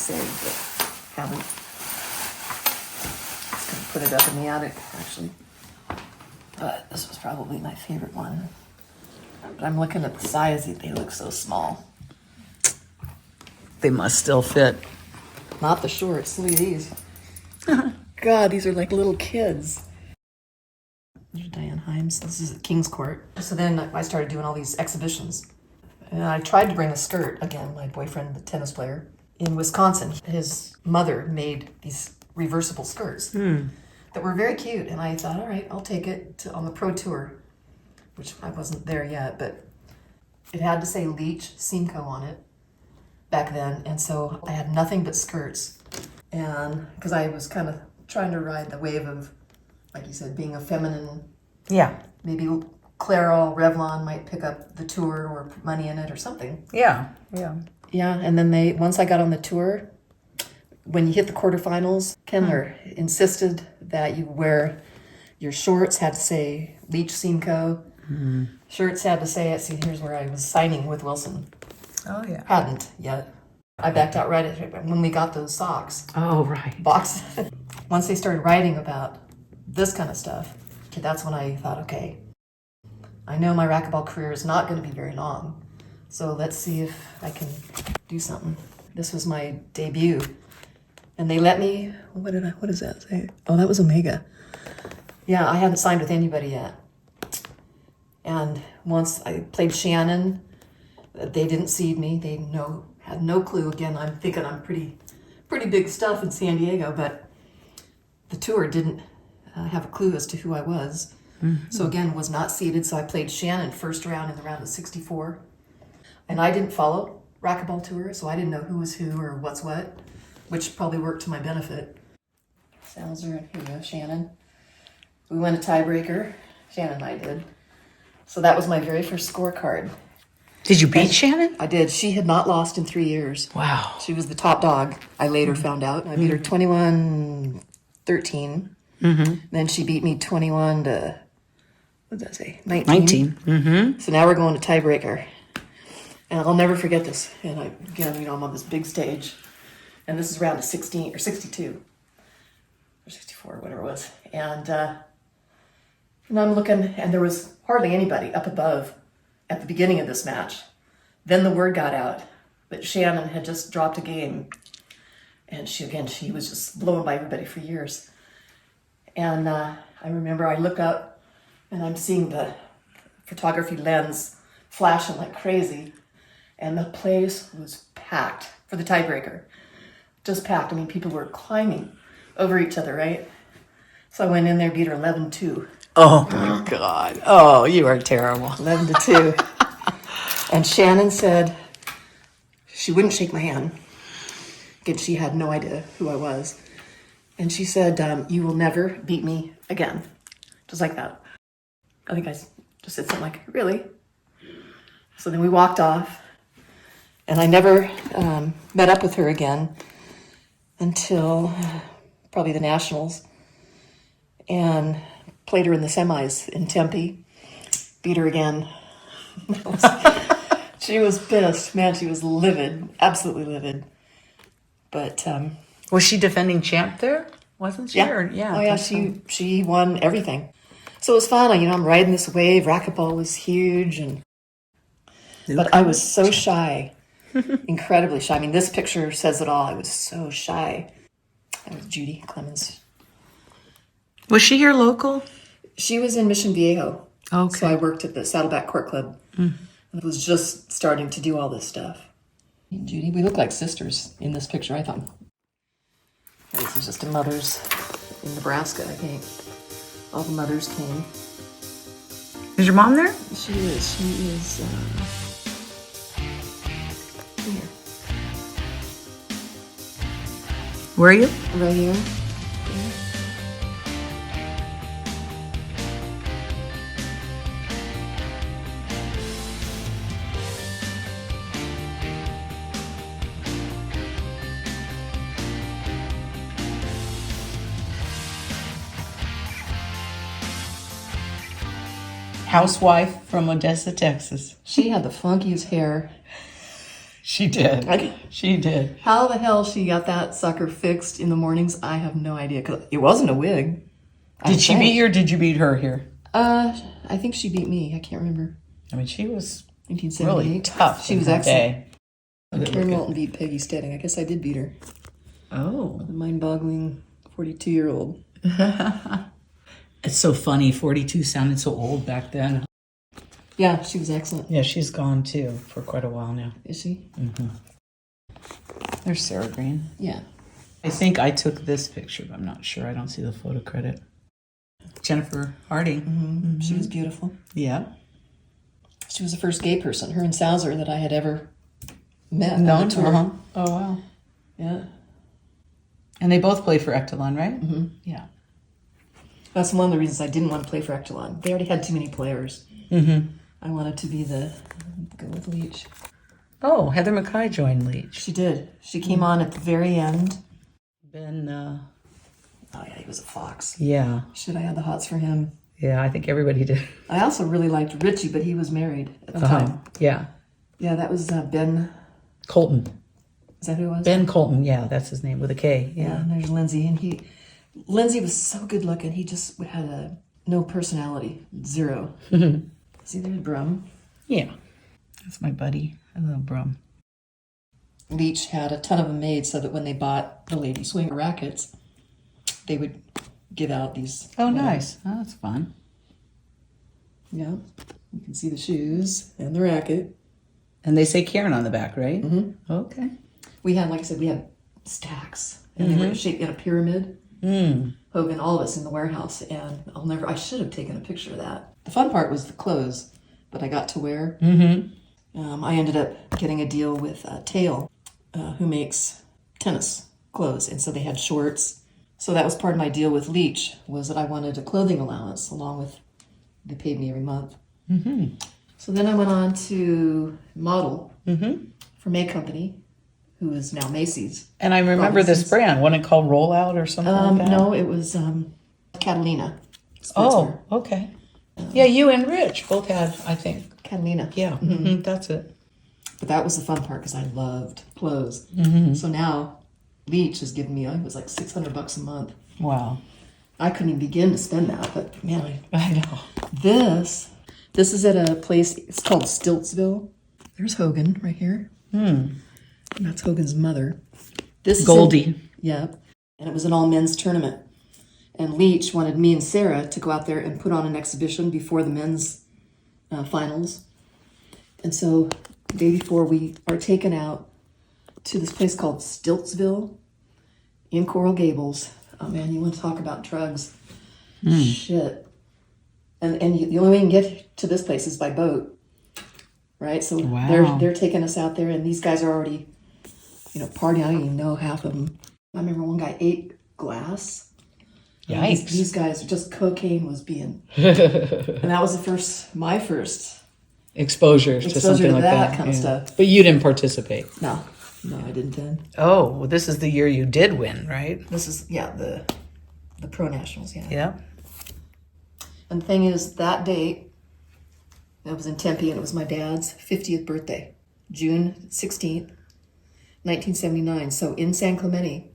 say, but haven't. Just gonna put it up in the attic, actually. But this was probably my favorite one. But I'm looking at the size, they look so small. They must still fit. Not the shorts, look at these. God, these are like little kids. There's Diane Himes, this is at King's Court. So then I started doing all these exhibitions. And I tried to bring a skirt, again, my boyfriend, the tennis player, in Wisconsin. His mother made these reversible skirts that were very cute. And I thought, all right, I'll take it on the pro tour, which I wasn't there yet, but it had to say Leach Simcoe on it back then. And so I had nothing but skirts. And because I was kind of trying to ride the wave of, like you said, being a feminine. Yeah. Maybe Clairol, Revlon might pick up the tour or put money in it or something. Yeah. Yeah, and then once I got on the tour, when you hit the quarterfinals, Kendler insisted that you wear your shorts had to say Leach Simcoe. Shirts had to say it. See, here's where I was signing with Wilson. Oh, yeah. Hadn't yet. I backed out right when we got those socks. Oh, right. Box. Once they started writing about this kind of stuff, that's when I thought, okay, I know my racquetball career is not going to be very long, so let's see if I can do something. This was my debut, and they let me, what does that say? Oh, that was Omega. Yeah, I hadn't signed with anybody yet. And once I played Shannon, they didn't seed me. They had no clue. Again, I'm thinking I'm pretty big stuff in San Diego, but the tour didn't have a clue as to who I was. So again, was not seeded. So I played Shannon first round in the round of 64. And I didn't follow racquetball tour, so I didn't know who was who or what's what, which probably worked to my benefit. Salzer and here we go, Shannon. We won a tiebreaker. Shannon and I did. So that was my very first scorecard. Did you beat Shannon? I did. She had not lost in 3 years. Wow. She was the top dog, I later found out. I beat her 21-13. Then she beat me 21 to, what did that say? 19. So now we're going to tiebreaker. And I'll never forget this. And I'm on this big stage. And this is round of 16 or 62 or 64, whatever it was. And I'm looking, and there was hardly anybody up above at the beginning of this match. Then the word got out that Shannon had just dropped a game. And she was just blowing by everybody for years. And I remember I look up and I'm seeing the photography lens flashing like crazy. And the place was packed for the tiebreaker. Just packed. I mean, people were climbing over each other, right? So I went in there, beat her 11-2. Oh, my God. Oh, you are terrible. 11-2. And Shannon said she wouldn't shake my hand. Again, she had no idea who I was. And she said, you will never beat me again. Just like that. I think I just said something like, really? So then we walked off. And I never met up with her again until probably the Nationals. And played her in the semis in Tempe. Beat her again. She was pissed. Man, she was livid. Absolutely livid. But was she defending champ there? Wasn't she? yeah. Or, yeah. Oh, yeah. She won everything. So it was fun. I'm riding this wave. Racquetball was huge. But I was so shy. Incredibly shy. I mean, this picture says it all. I was so shy. That was Judy Clemens. Was she here local? She was in Mission Viejo. Okay. So I worked at the Saddleback Court Club. And I was just starting to do all this stuff. Judy, we look like sisters in this picture, I thought. This is just a mother's in Nebraska, I think. All the mothers came. Is your mom there? She is, here. Were you? Right here. Housewife from Odessa, Texas. She had the funkiest hair. She did. She did. How the hell she got that sucker fixed in the mornings, I have no idea. Because it wasn't a wig. Did she beat you or did you beat her here? I think she beat me. I can't remember. I mean, she was 1978. really tough. She was excellent. Day. Karin Walton beat Peggy Steding. I guess I did beat her. Oh. The mind-boggling 42-year-old. It's so funny. 42 sounded so old back then. Yeah, she was excellent. Yeah, she's gone too for quite a while now. Is she? Mm-hmm. There's Sarah Green. Yeah. I think I took this picture, but I'm not sure. I don't see the photo credit. Jennifer Harding. Mm-hmm. She was beautiful. Yeah. She was the first gay person, her and Salzer, that I had ever met. No, on the tour. uh-huh. Oh, wow. Yeah. And they both play for Echelon, right? Mm-hmm. Yeah. That's one of the reasons I didn't want to play for Echelon. They already had too many players. Mm-hmm. I wanted to be go with Leach. Oh, Heather McCoy joined Leach. She did. She came on at the very end. Ben, Oh yeah, he was a fox. yeah. Shit, I had the hots for him. Yeah, I think everybody did. I also really liked Richie, but he was married at the time. Yeah. Yeah, that was Ben. Colton. Is that who it was? Ben Colton, yeah, that's his name, with a K. Yeah, and there's Lindsay, and Lindsay was so good looking. He just had no personality, zero. See, there's Brum. Yeah. That's my buddy. I love Brum. Leach had a ton of them made so that when they bought the lady swing rackets, they would give out these. Oh, nice. Oh, that's fun. Yeah, you can see the shoes and the racket. And they say Karin on the back, right? Mm-hmm. Okay. We had, like I said, we had stacks, and they were shaped in a pyramid. Hogan, all of us in the warehouse, and I should have taken a picture of that. The fun part was the clothes that I got to wear. I ended up getting a deal with Tail, who makes tennis clothes, and so they had shorts. So that was part of my deal with Leach, was that I wanted a clothing allowance along with, they paid me every month. So then I went on to model for May Company, who is now Macy's. And I remember this brand. Wasn't it called Rollout or something like that? No, it was Catalina Sportswear. Oh, okay. Yeah, you and Rich both had, I think. Catalina. Yeah, that's it. But that was the fun part because I loved clothes. So now Leach has given me, I think it was like $600 a month. Wow. I couldn't even begin to spend that, but man, I know. This is at a place, it's called Stiltsville. There's Hogan right here. And that's Hogan's mother. This Goldie. Yeah. And it was an all men's tournament. And Leach wanted me and Sarah to go out there and put on an exhibition before the men's finals. And so the day before, we are taken out to this place called Stiltsville in Coral Gables. Oh man, you want to talk about drugs. Shit. And the only way you can get to this place is by boat. Right? So they're taking us out there, and these guys are already, partying. I don't even know half of them. I remember one guy ate glass. Yikes. These guys, just cocaine was being, and that was my first exposure to something like that. Kind of stuff. But you didn't participate. No, I didn't then. Oh, well, this is the year you did win, right? This is, the Pro Nationals, yeah. Yeah. And the thing is, that date, it was in Tempe, and it was my dad's 50th birthday, June 16th, 1979. So in San Clemente,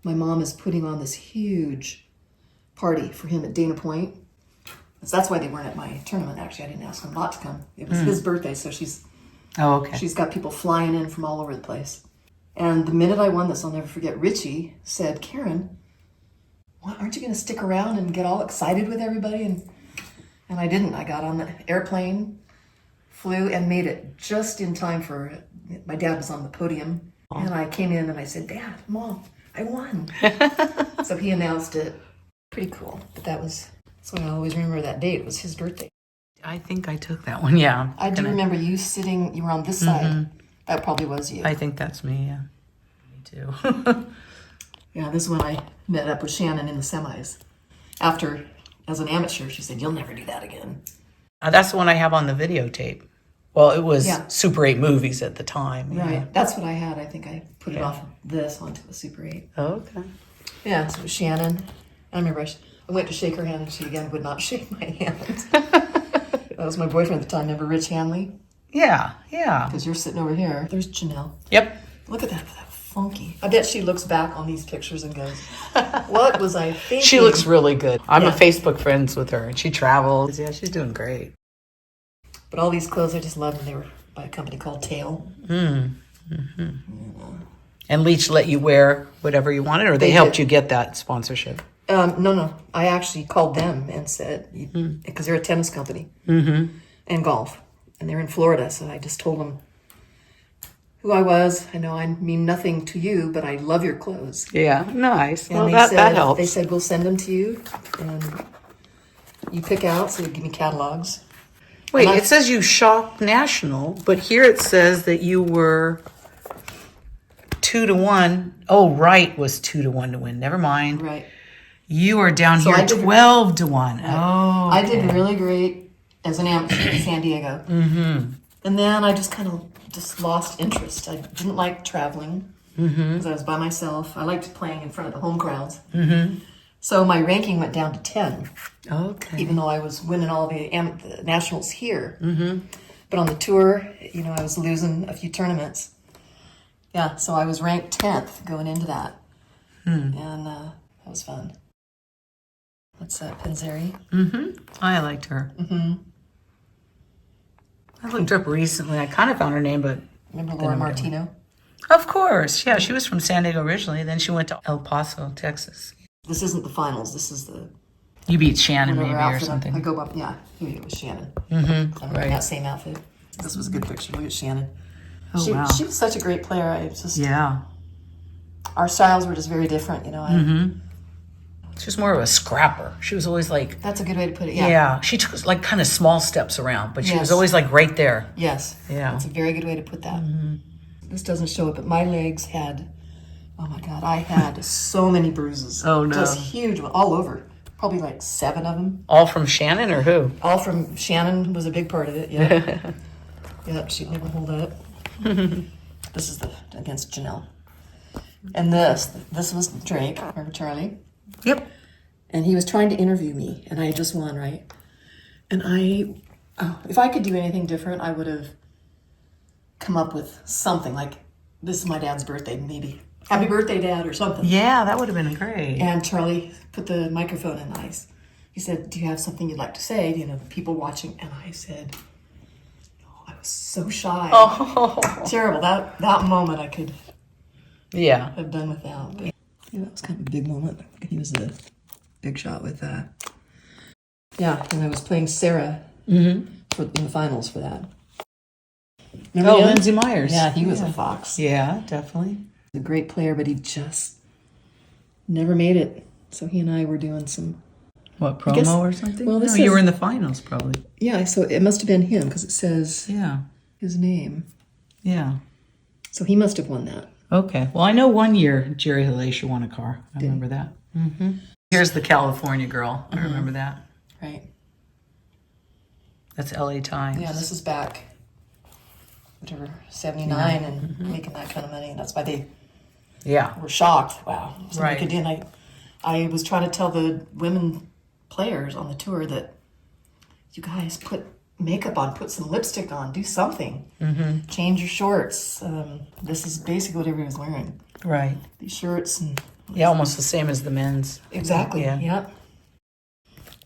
my mom is putting on this huge party for him at Dana Point. So that's why they weren't at my tournament, actually. I didn't ask them not to come. It was his birthday, so she's got people flying in from all over the place. And the minute I won this, I'll never forget, Richie said, "Karin, aren't you going to stick around and get all excited with everybody?" And I didn't. I got on the airplane, flew, and made it just in time for, my dad was on the podium. And I came in and I said, "Dad, Mom, I won." So he announced it. Pretty cool. But that's why I always remember that date. It was his birthday. I think I took that one, yeah. I do remember you were on this side. That probably was you. I think that's me, yeah. Me too. Yeah, this is when I met up with Shannon in the semis. After, as an amateur, she said, "You'll never do that again." That's the one I have on the videotape. Well, it was Yeah. Super 8 movies at the time. Yeah. Right. That's what I had. I think I put it off of this onto a Super 8. Oh, okay. Yeah, so it was Shannon. I remember I went to shake her hand, and she again would not shake my hand. That was my boyfriend at the time. Remember Rich Hanley? Yeah, yeah. Because you're sitting over here. There's Janell. Yep. Look at that funky. I bet she looks back on these pictures and goes, what was I thinking? She looks really good. I'm Yeah. a Facebook friends with her, and she travels. Yeah, she's doing great. But all these clothes, I just love them. They were by a company called Tail. And Leach let you wear whatever you wanted, or they helped did. you get that sponsorship? No. I actually called them and said, because they're a tennis company and golf, and they're in Florida. So I just told them who I was. I know I mean nothing to you, but I love your clothes. Yeah, nice. And Well, they that said, helps. They said, we'll send them to you, and you pick out, so they give me catalogs. Wait, and it says you shocked national, but here it says that you were 2-1. Oh, Wright was 2-1 to win. Never mind. Right. You are down So here I did- 12-1. Oh, I did really great as an amateur in San Diego. And then I just kind of lost interest. I didn't like traveling because I was by myself. I liked playing in front of the home crowds. So my ranking went down to 10, okay. even though I was winning all the nationals here. But on the tour, I was losing a few tournaments. Yeah, so I was ranked 10th going into that. And that was fun. That's Penzeri. I liked her. I looked her up recently. I kind of found her name, but Remember Laura Martino? of course, yeah, she was from San Diego originally. Then she went to El Paso, Texas. This isn't the finals. This is the You beat Shannon whatever maybe or outfit. something. I go up. Yeah, here it was Shannon. I'm wearing that same outfit. This was a good picture. Look at Shannon. Oh, wow. She was such a great player. I just Yeah. our styles were just very different. She was more of a scrapper. She was always like, That's a good way to put it. yeah, Yeah. she took like kind of small steps around, but she was Yes. always like right there. Yes. Yeah. That's a very good way to put that. This doesn't show it, but my legs had. Oh my God! I had so many bruises. Oh, no. Just huge, all over. Probably like 7 of them. All from Shannon or who? All from Shannon was a big part of it. Yeah. Yep, she'd never hold up. This is against Janell. And this was Drake. Remember Charlie? Yep. And he was trying to interview me, and I had just won, right? And if I could do anything different, I would have come up with something like, this is my dad's birthday, maybe. Happy birthday, Dad, or something. Yeah, that would have been great. And Charlie put the microphone in he said, do you have something you'd like to say? People watching. And I said, I was so shy. Oh. Terrible. That moment I could Yeah. have done without. But, that was kind of a big moment. He was a big shot with that. Yeah, and I was playing Sarah in the finals for that. Remember him? Lindsay Myers. Yeah, he was a fox. Yeah, definitely. A great player, but he just never made it. So he and I were doing some. What, promo guess- or something? well, this no, you is- were in the finals probably. Yeah, so it must have been him because it says Yeah. his name. Yeah. So he must have won that. Okay. Well, I know one year Jerry Halacia won a car. I remember that. Here's the California girl. I remember that. Right. That's LA Times. Yeah, this is back, whatever, 79 and making that kind of money. And that's why they Yeah. were shocked. Wow. So Right. I was trying to tell the women players on the tour that you guys put makeup on, put some lipstick on, do something. Change your shorts. This is basically what everybody was wearing. Right. These shirts and Yeah, almost the same as the men's. exactly. Yeah. Yep.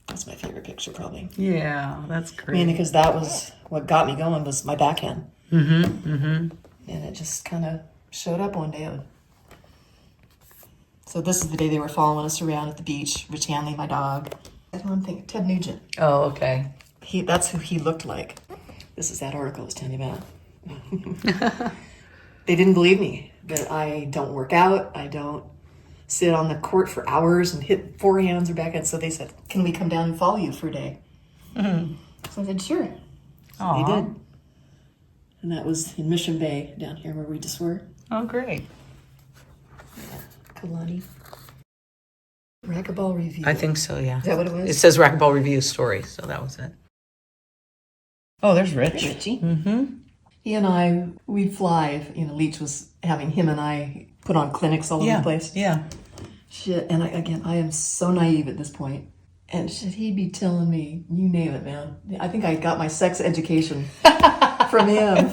That's my favorite picture, probably. Yeah, that's great. Mainly because that was what got me going was my backhand. And it just kind of showed up one day. So this is the day they were following us around at the beach. Rich Hanley, my dog. I don't think Ted Nugent. Oh, okay. That's who he looked like. This is that article I was telling you about. They didn't believe me, but I don't work out. I don't sit on the court for hours and hit forehands or backhands. So they said, can we come down and follow you for a day? So I said, sure. So Aw. they did. And that was in Mission Bay down here where we just were. Oh, great. Kalani. Racquetball review. I think so, yeah. Is that what it was? It says Racquetball Review Story, so that was it. Oh, there's Rich. Richie. He and I, we'd fly. Leach was having him and I put on clinics all over the place. Yeah. Shit, and I am so naive at this point. And should he be telling me, you name it, man. I think I got my sex education from him.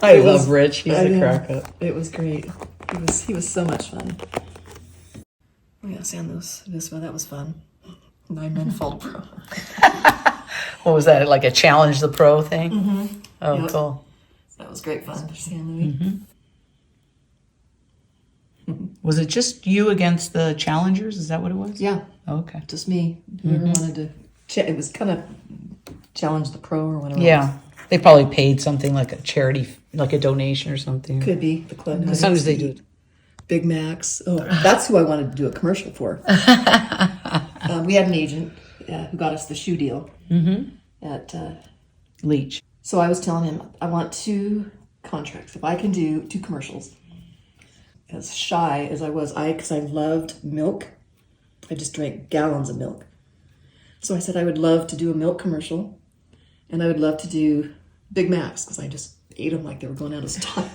I love Rich. He's a crack up. It was great. He was so much fun. Oh yeah, San Luis Obispo, that was fun. 9 men fall pro. What was that, like a challenge the pro thing? Mm-hmm. Oh, Yep. cool. That was great fun for San Luis. Was it just you against the challengers? Is that what it was? Yeah, Okay. just me. Whoever wanted to. It was kind of challenge the pro or whatever. Yeah. They probably paid something like a charity, like a donation or something. Could be the club. Because sometimes they do. Big Macs. Oh, that's who I wanted to do a commercial for. We had an agent who got us the shoe deal at Leach. So I was telling him, I want 2 contracts. If I can do 2 commercials. As shy as I was, because I loved milk. I just drank gallons of milk. So I said I would love to do a milk commercial. And I would love to do Big Macs, because I just ate them like they were going out of stock.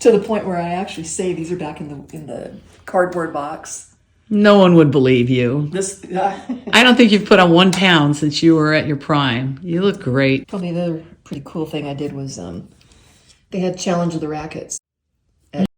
To the point where I actually say these are back in the cardboard box. No one would believe you. This I don't think you've put on 1 pound since you were at your prime. You look great. Probably the other pretty cool thing I did was they had Challenge of the Rackets.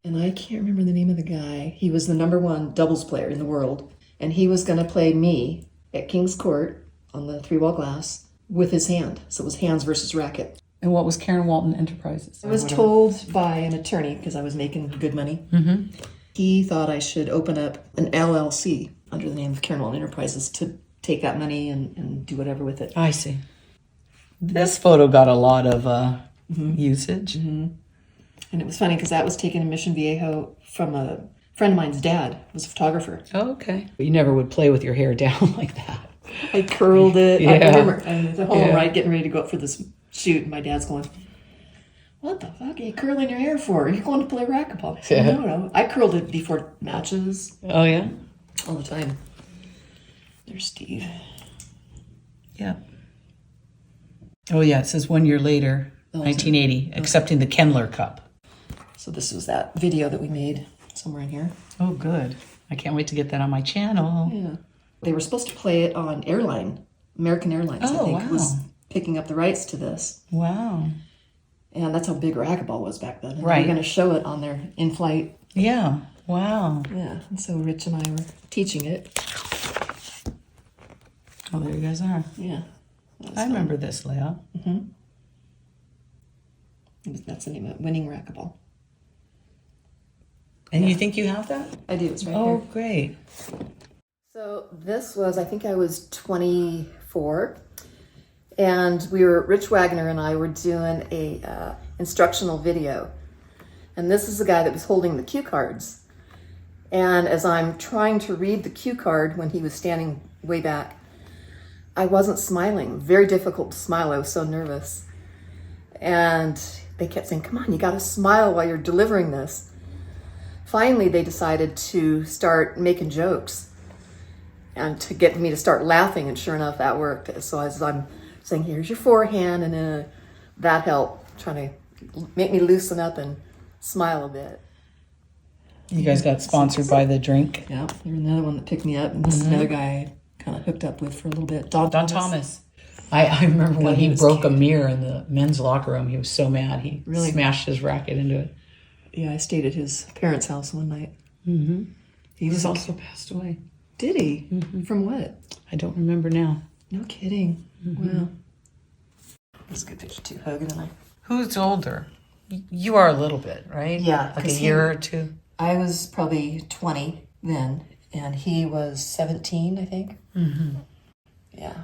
And I can't remember the name of the guy. He was the #1 doubles player in the world. And he was going to play me at King's Court on the 3-wall glass with his hand. So it was hands versus racket. And what was Karin Walton Enterprises? I was told by an attorney, because I was making good money, he thought I should open up an LLC under the name of Karin Walton Enterprises to take that money and do whatever with it. I see. This photo got a lot of usage. And it was funny because that was taken in Mission Viejo from a friend of mine's dad, was a photographer. Oh, okay. You never would play with your hair down like that. I curled it. Yeah. I remember the whole ride getting ready to go up for this shoot, and my dad's going, "What the fuck are you curling your hair for? Are you going to play racquetball?" I said, No. I curled it before matches Oh, yeah? all the time. There's Steve. Yeah. Oh, yeah. It says 1 year later, 1980, accepting the Kendler Cup. So this was that video that we made somewhere in here. Oh, good. I can't wait to get that on my channel. Yeah. They were supposed to play it on American Airlines, I think, was picking up the rights to this. Wow. And that's how big racquetball was back then. And Right. They were going to show it on their in-flight. Yeah. Wow. Yeah. And so Rich and I were teaching it. Oh, there you guys are. Yeah. I remember this layout. That's the name of it, Winning Racquetball. And you think you have that? I do. It's right Oh, here. great. So this was, I think I was 24. And Rich Wagner and I were doing a instructional video. And this is the guy that was holding the cue cards. And as I'm trying to read the cue card when he was standing way back, I wasn't smiling. Very difficult to smile. I was so nervous. And they kept saying, "Come on, you got to smile while you're delivering this." Finally, they decided to start making jokes and to get me to start laughing. And sure enough, that worked. So as I'm saying, "Here's your forehand," and that helped, trying to make me loosen up and smile a bit. You guys got sponsored by the drink? Yeah, there's another one that picked me up, and this is another guy I kind of hooked up with for a little bit. Don Thomas. I remember when he he was broke cute. a mirror in the men's locker room. He was so mad. He Really? smashed his racket into it. Yeah, I stayed at his parents' house one night. He was also passed away. Did he? From what? I don't remember now. No kidding. Wow. That's a good picture too, Hogan and I. Who's older? You are a little bit, right? Yeah, Like a 'cause year or two? I was probably 20 then, and he was 17, I think. Yeah.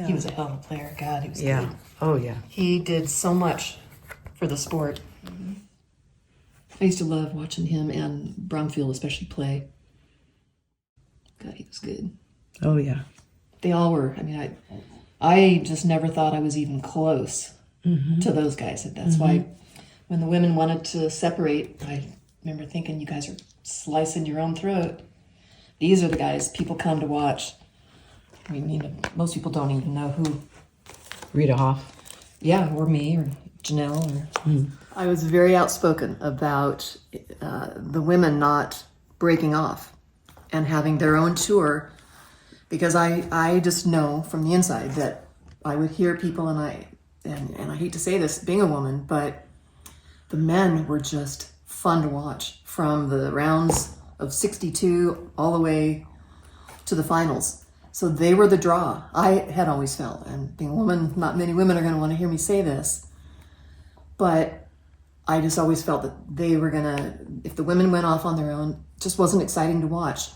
He was a hell of a player. God, he was good. Oh, yeah. He did so much for the sport. I used to love watching him and Brumfield especially play. God, he was good. Oh, yeah. They all were. I mean, I just never thought I was even close to those guys. That's why when the women wanted to separate, I remember thinking, you guys are slicing your own throat. These are the guys people come to watch. I mean, most people don't even know who. Rita Hoff. Yeah, or me, or Janell. I was very outspoken about the women not breaking off and having their own tour, because I just know from the inside that I would hear people and and I hate to say this, being a woman, but the men were just fun to watch from the rounds of 62 all the way to the finals. So they were the draw. I had always felt, and being a woman, not many women are going to want to hear me say this, but I just always felt that they were going to, if the women went off on their own, it just wasn't exciting to watch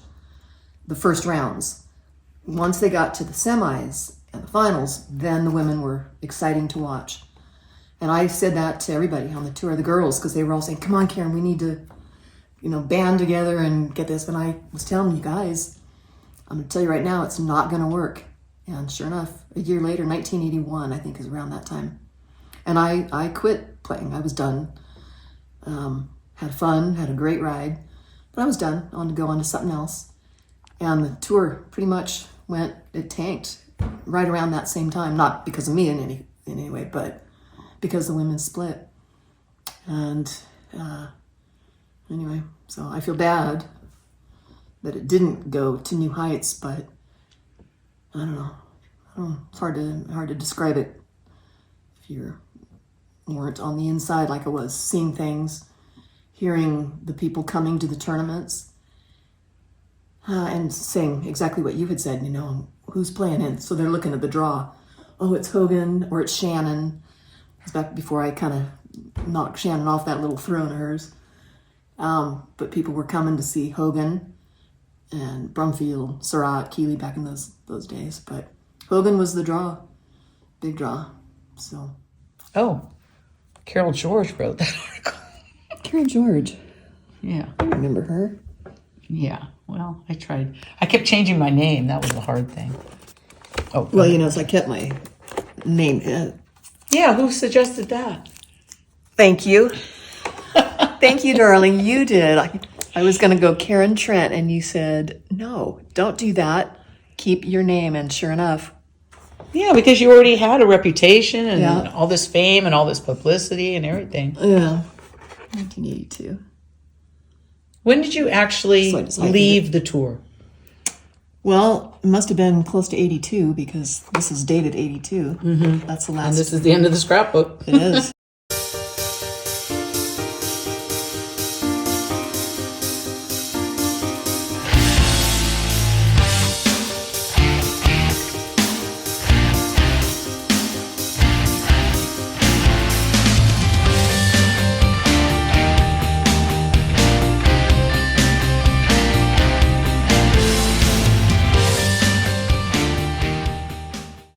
the first rounds. Once they got to the semis and the finals, then the women were exciting to watch. And I said that to everybody on the tour, the girls, because they were all saying, come on, Karin, we need to, band together and get this. And I was telling you guys, I'm going to tell you right now, it's not going to work. And sure enough, a year later, 1981, I think is around that time. And I quit playing. I was done. Had fun, had a great ride, but I was done. I wanted to go on to something else. And the tour pretty much it tanked right around that same time. Not because of me in any way, but because the women split. And anyway, so I feel bad that it didn't go to new heights, but I don't know. It's hard to describe it if you weren't on the inside like I was, seeing things, hearing the people coming to the tournaments, and saying exactly what you had said, who's playing in. So they're looking at the draw. Oh, it's Hogan or it's Shannon. It was back before I kind of knocked Shannon off that little throne of hers. But people were coming to see Hogan and Brumfield, Surratt, Keeley back in those days. But Hogan was the draw, big draw. So. Oh, Carol George wrote that article. Carol George. Yeah. I remember her. Yeah. Well, I tried. I kept changing my name. That was the hard thing. Oh. Well, so I kept my name. Yeah. Who suggested that? Thank you. Thank you, darling. You did. I was going to go Karin Trent, and you said, no, don't do that. Keep your name. And sure enough. Yeah, because you already had a reputation and Yeah. all this fame and all this publicity and everything. Yeah. 1982. When did you actually leave the tour? Well, it must have been close to 82 because this is dated 82. Mm-hmm. That's the last. And this is the end of the scrapbook. It is.